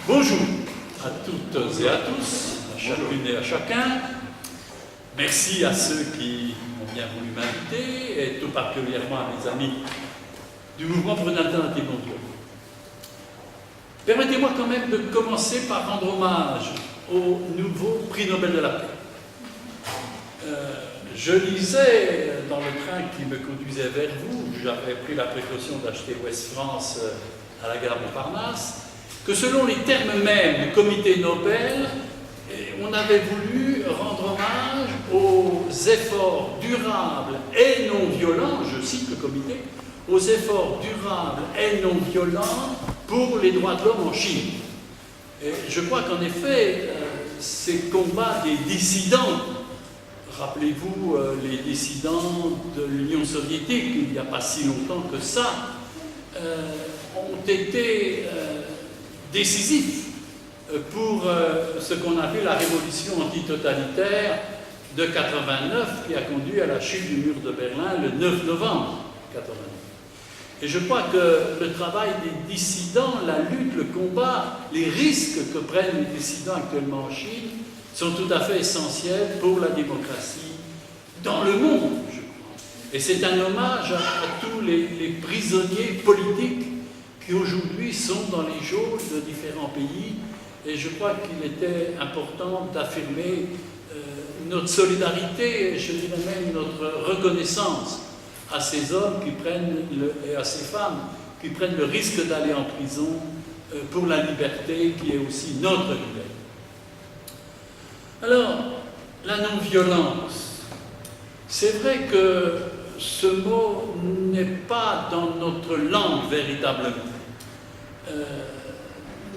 Bonjour à toutes et à tous, à chacune et à chacun. Merci à ceux qui ont bien voulu m'inviter et tout particulièrement à mes amis du mouvement pour une alternative mondiale. Permettez-moi quand même de commencer par rendre hommage au nouveau prix Nobel de la paix. Je lisais dans le train qui me conduisait vers vous, j'avais pris la précaution d'acheter Ouest France à la gare Montparnasse, que selon les termes mêmes du comité Nobel, on avait voulu rendre hommage aux efforts durables et non violents, je cite le comité, aux efforts durables et non violents pour les droits de l'homme en Chine. Et je crois qu'en effet, ces combats des dissidents, rappelez-vous les dissidents de l'Union soviétique, il n'y a pas si longtemps que ça, ont été décisifs pour ce qu'on a appelé la révolution antitotalitaire de 89 qui a conduit à la chute du mur de Berlin le 9 novembre 89. Et je crois que le travail des dissidents, la lutte, le combat, les risques que prennent les dissidents actuellement en Chine sont tout à fait essentiels pour la démocratie dans le monde, je crois. Et c'est un hommage à tous les prisonniers politiques qui aujourd'hui sont dans les geôles de différents pays. Et je crois qu'il était important d'affirmer notre solidarité, et je dirais même notre reconnaissance à ces hommes qui prennent et à ces femmes qui prennent le risque d'aller en prison pour la liberté qui est aussi notre liberté. Alors, la non-violence, c'est vrai que ce mot n'est pas dans notre langue véritablement.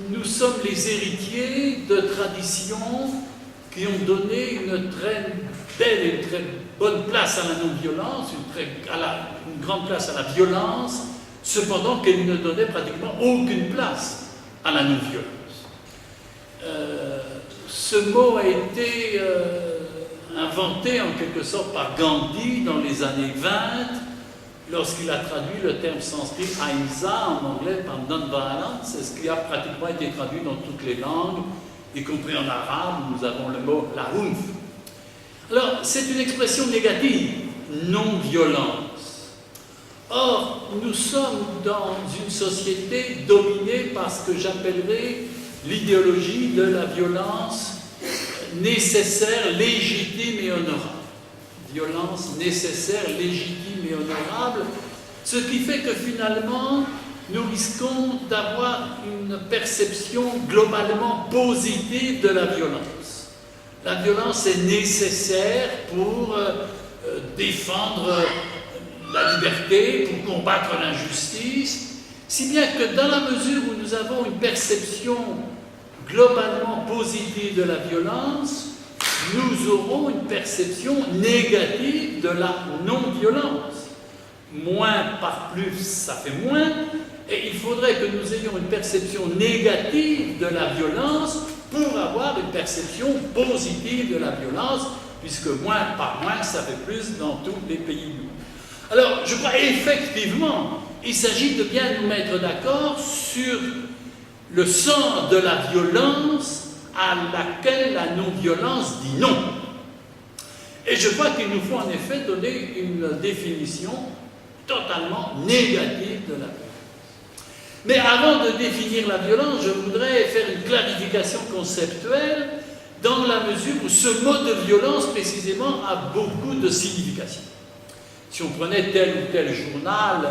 Nous sommes les héritiers de traditions qui ont donné une très belle et une très bonne place à la non-violence, une grande place à la violence, cependant qu'elle ne donnait pratiquement aucune place à la non-violence. Ce mot a été inventé en quelque sorte par Gandhi dans les années 20, lorsqu'il a traduit le terme sanskrit ahimsa en anglais par non-violence, c'est ce qui a pratiquement été traduit dans toutes les langues, y compris en arabe, où nous avons le mot laounf. Alors, c'est une expression négative, non-violence. Or, nous sommes dans une société dominée par ce que j'appellerais l'idéologie de la violence nécessaire, légitime et honorable. Violence nécessaire, légitime et honorable, ce qui fait que finalement, nous risquons d'avoir une perception globalement positive de la violence. La violence est nécessaire pour défendre la liberté, pour combattre l'injustice, si bien que dans la mesure où nous avons une perception globalement positive de la violence, nous aurons une perception négative de la non-violence. Moins par plus, ça fait moins, et il faudrait que nous ayons une perception négative de la violence pour avoir une perception positive de la violence, puisque moins par moins, ça fait plus dans tous les pays du monde. Alors, je crois effectivement, il s'agit de bien nous mettre d'accord sur le sens de la violence à laquelle la non-violence dit non. Et je crois qu'il nous faut en effet donner une définition totalement négative de la violence. Mais avant de définir la violence, je voudrais faire une clarification conceptuelle dans la mesure où ce mot de violence précisément a beaucoup de significations. Si on prenait tel ou tel journal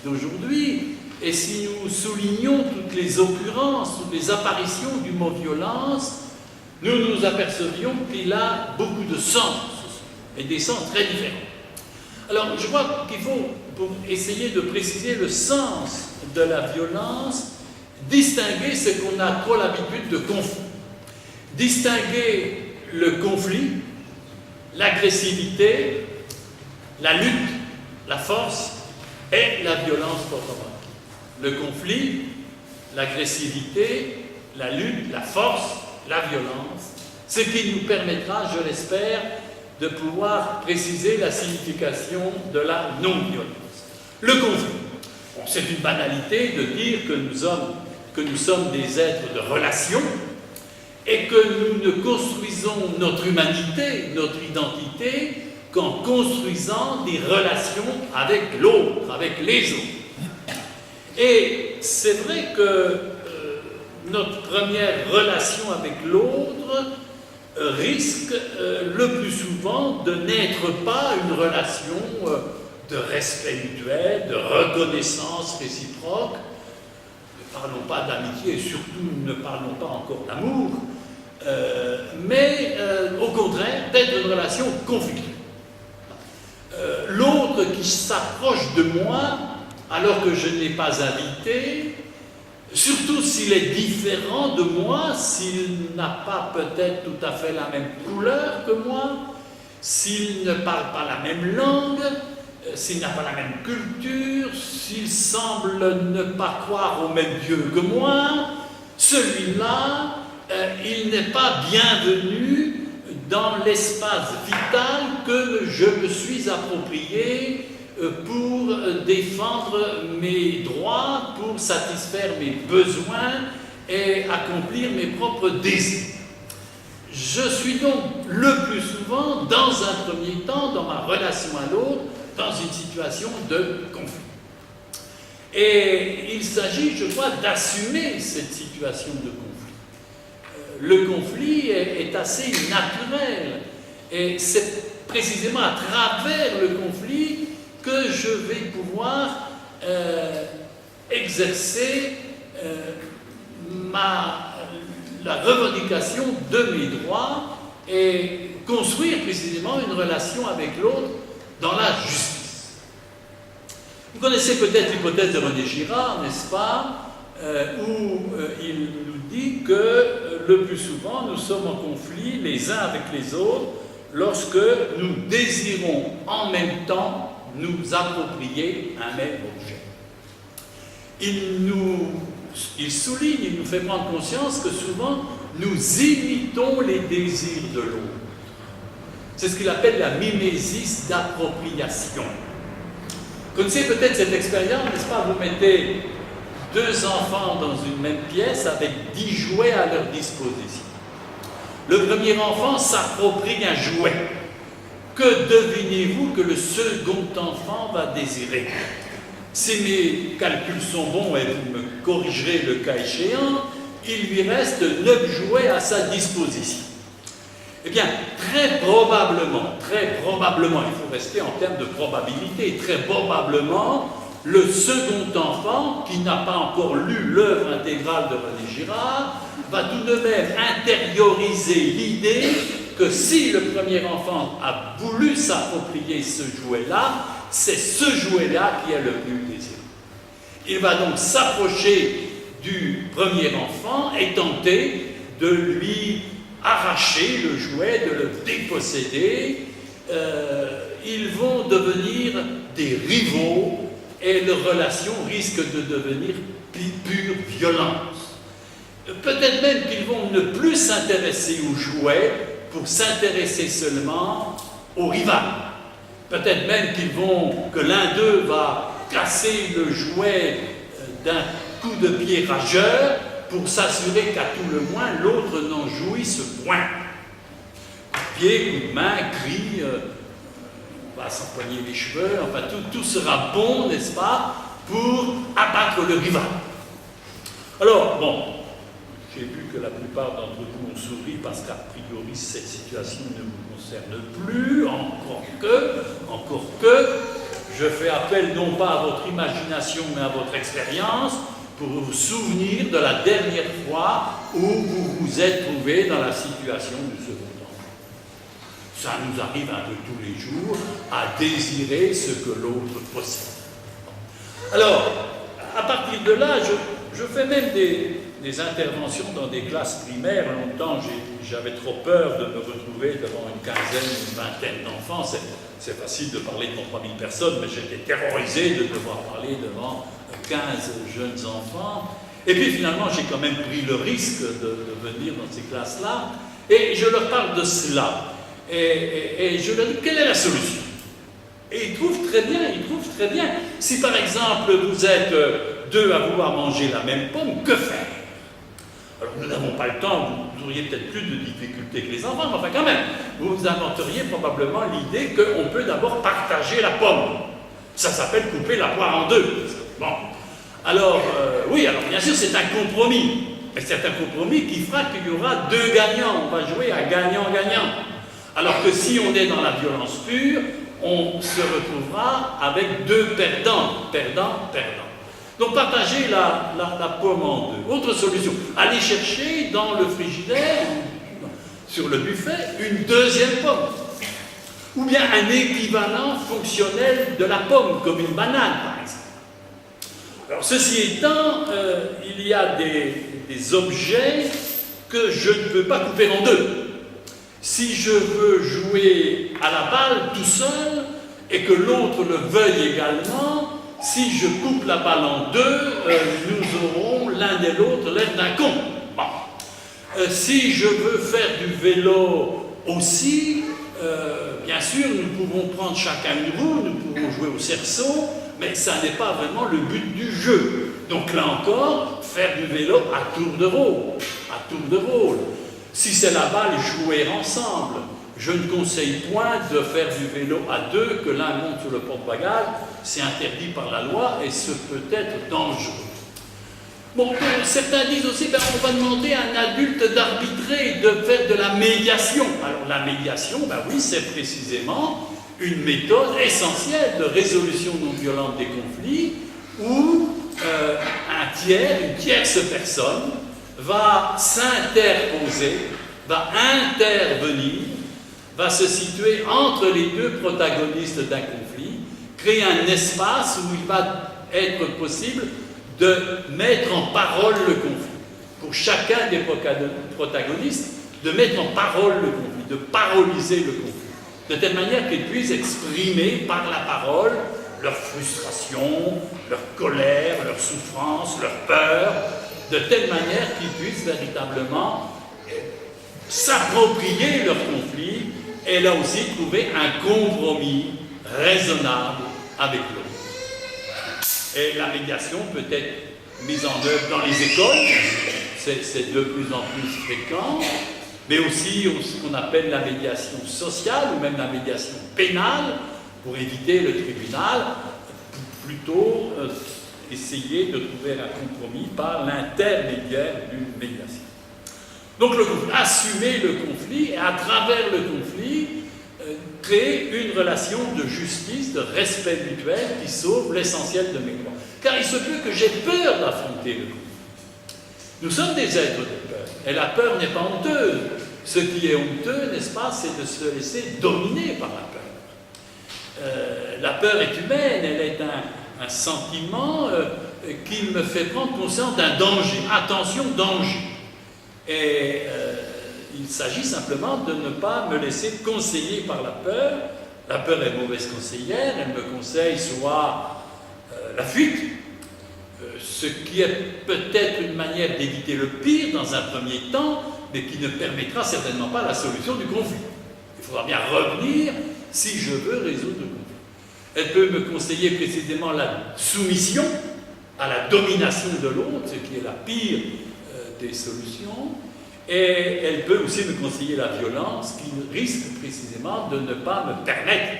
d'aujourd'hui, et si nous soulignons toutes les occurrences, toutes les apparitions du mot violence, nous nous apercevions qu'il a beaucoup de sens, et des sens très différents. Alors, je crois qu'il faut, pour essayer de préciser le sens de la violence, distinguer ce qu'on a trop l'habitude de confondre. Distinguer le conflit, l'agressivité, la lutte, la force et la violence proprement. Le conflit, l'agressivité, la lutte, la force, la violence, ce qui nous permettra, je l'espère, de pouvoir préciser la signification de la non-violence. Le conflit. Bon, c'est une banalité de dire que nous sommes que nous sommes des êtres de relation et que nous ne construisons notre humanité, notre identité, qu'en construisant des relations avec l'autre, avec les autres. Et c'est vrai que notre première relation avec l'autre risque le plus souvent de n'être pas une relation de respect mutuel, de reconnaissance réciproque. Ne parlons pas d'amitié et surtout ne parlons pas encore d'amour, mais au contraire d'être une relation conflictuelle. L'autre qui s'approche de moi alors que je n'ai pas invité, surtout s'il est différent de moi, s'il n'a pas peut-être tout à fait la même couleur que moi, s'il ne parle pas la même langue, s'il n'a pas la même culture, s'il semble ne pas croire au même Dieu que moi, celui-là, il n'est pas bienvenu dans l'espace vital que je me suis approprié pour défendre mes droits, pour satisfaire mes besoins et accomplir mes propres désirs. Je suis donc le plus souvent, dans un premier temps, dans ma relation à l'autre, dans une situation de conflit. Et il s'agit, je crois, d'assumer cette situation de conflit. Le conflit est assez naturel et c'est précisément à travers le conflit que je vais pouvoir exercer la revendication de mes droits et construire précisément une relation avec l'autre dans la justice. Vous connaissez peut-être l'hypothèse de René Girard, n'est-ce pas, où il nous dit que le plus souvent nous sommes en conflit les uns avec les autres lorsque nous désirons en même temps nous approprier un même objet. Il souligne, il nous fait prendre conscience que souvent nous imitons les désirs de l'autre. C'est ce qu'il appelle la mimésis d'appropriation. Vous connaissez peut-être cette expérience, n'est-ce pas? Vous mettez deux enfants dans une même pièce avec 10 jouets à leur disposition. Le premier enfant s'approprie un jouet. Que devinez-vous que le second enfant va désirer? Si mes calculs sont bons et vous me corrigerez le cas échéant, il lui reste 9 jouets à sa disposition. Eh bien, très probablement, il faut rester en termes de probabilité, très probablement, le second enfant, qui n'a pas encore lu l'œuvre intégrale de René Girard, va tout de même intérioriser l'idée que si le premier enfant a voulu s'approprier ce jouet-là, c'est ce jouet-là qui est le plus désiré. Il va donc s'approcher du premier enfant et tenter de lui arracher le jouet, de le déposséder. Ils vont devenir des rivaux et leur relation risque de devenir pure violence. Peut-être même qu'ils vont ne plus s'intéresser au jouet pour s'intéresser seulement au rival. Peut-être même que l'un d'eux va casser le jouet d'un coup de pied rageur pour s'assurer qu'à tout le moins l'autre n'en jouisse point. Coup de pied, coup de main, cri, on va s'empoigner les cheveux, enfin tout sera bon, n'est-ce pas, pour abattre le rival. Alors, bon, j'ai vu que la plupart d'entre vous ont souri parce qu'à priori cette situation ne vous concerne plus, encore que, je fais appel non pas à votre imagination mais à votre expérience pour vous souvenir de la dernière fois où vous vous êtes trouvé dans la situation du second enfant. Ça nous arrive un peu tous les jours à désirer ce que l'autre possède. Alors, à partir de là, je fais même des interventions dans des classes primaires. Longtemps, j'avais trop peur de me retrouver devant une quinzaine, une vingtaine d'enfants. C'est facile de parler devant 3000 personnes, mais j'étais terrorisé de devoir parler devant 15 jeunes enfants. Et puis finalement, j'ai quand même pris le risque de venir dans ces classes-là. Et je leur parle de cela. Et je leur dis, quelle est la solution? Et ils trouvent très bien. Si par exemple, vous êtes deux à vouloir manger la même pomme, que faire? Alors nous n'avons pas le temps, vous auriez peut-être plus de difficultés que les enfants, mais enfin quand même, vous inventeriez probablement l'idée qu'on peut d'abord partager la pomme. Ça s'appelle couper la poire en deux. Bon. Alors, oui, alors bien sûr c'est un compromis, mais c'est un compromis qui fera qu'il y aura deux gagnants, on va jouer à gagnant-gagnant. Alors que si on est dans la violence pure, on se retrouvera avec deux perdants, perdant. Donc partagez la pomme en deux. Autre solution, allez chercher dans le frigidaire, sur le buffet, une deuxième pomme. Ou bien un équivalent fonctionnel de la pomme, comme une banane par exemple. Alors ceci étant, il y a des objets que je ne peux pas couper en deux. Si je veux jouer à la balle tout seul et que l'autre le veuille également, si je coupe la balle en deux, nous aurons l'un et l'autre l'air d'un con. Bon. Si je veux faire du vélo aussi, bien sûr, nous pouvons prendre chacun une roue, nous pouvons jouer au cerceau, mais ça n'est pas vraiment le but du jeu. Donc là encore, faire du vélo à tour de rôle. Si c'est la balle, jouer ensemble. Je ne conseille point de faire du vélo à deux, que l'un monte sur le porte-bagages, c'est interdit par la loi et ce peut être dangereux. Bon, certains disent aussi, on va demander à un adulte d'arbitrer, de faire de la médiation. Alors la médiation, oui, c'est précisément une méthode essentielle de résolution non violente des conflits où une tierce personne va s'interposer, va intervenir, va se situer entre les deux protagonistes d'un conflit, créer un espace où il va être possible de mettre en parole le conflit. Pour chacun des protagonistes, de mettre en parole le conflit, de paroliser le conflit, de telle manière qu'ils puissent exprimer par la parole leur frustration, leur colère, leur souffrance, leur peur, de telle manière qu'ils puissent véritablement s'approprier leur conflit et là aussi trouver un compromis raisonnable avec l'autre. Et la médiation peut être mise en œuvre dans les écoles, c'est de plus en plus fréquent, mais aussi ce qu'on appelle la médiation sociale ou même la médiation pénale pour éviter le tribunal, plutôt essayer de trouver un compromis par l'intermédiaire d'une médiation. Donc le conflit, assumer le conflit et à travers le conflit, créer une relation de justice, de respect mutuel qui sauve l'essentiel de mes droits. Car il se peut que j'ai peur d'affronter le conflit. Nous sommes des êtres de peur, et la peur n'est pas honteuse. Ce qui est honteux, n'est-ce pas, c'est de se laisser dominer par la peur. La peur est humaine, elle est un sentiment qui me fait prendre conscience d'un danger. Attention, danger. Et il s'agit simplement de ne pas me laisser conseiller par la peur. La peur est mauvaise conseillère, elle me conseille soit la fuite, ce qui est peut-être une manière d'éviter le pire dans un premier temps, mais qui ne permettra certainement pas la solution du conflit. Il faudra bien revenir si je veux résoudre le conflit. Elle peut me conseiller précisément la soumission à la domination de l'autre, ce qui est la pire des solutions, et elle peut aussi me conseiller la violence, qui risque précisément de ne pas me permettre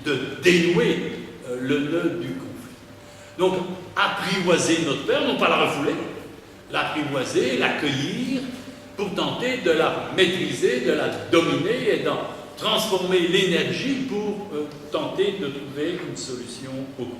de dénouer le nœud du conflit. Donc, apprivoiser notre peur, non pas la refouler, l'apprivoiser, l'accueillir, pour tenter de la maîtriser, de la dominer et d'en transformer l'énergie pour tenter de trouver une solution au conflit.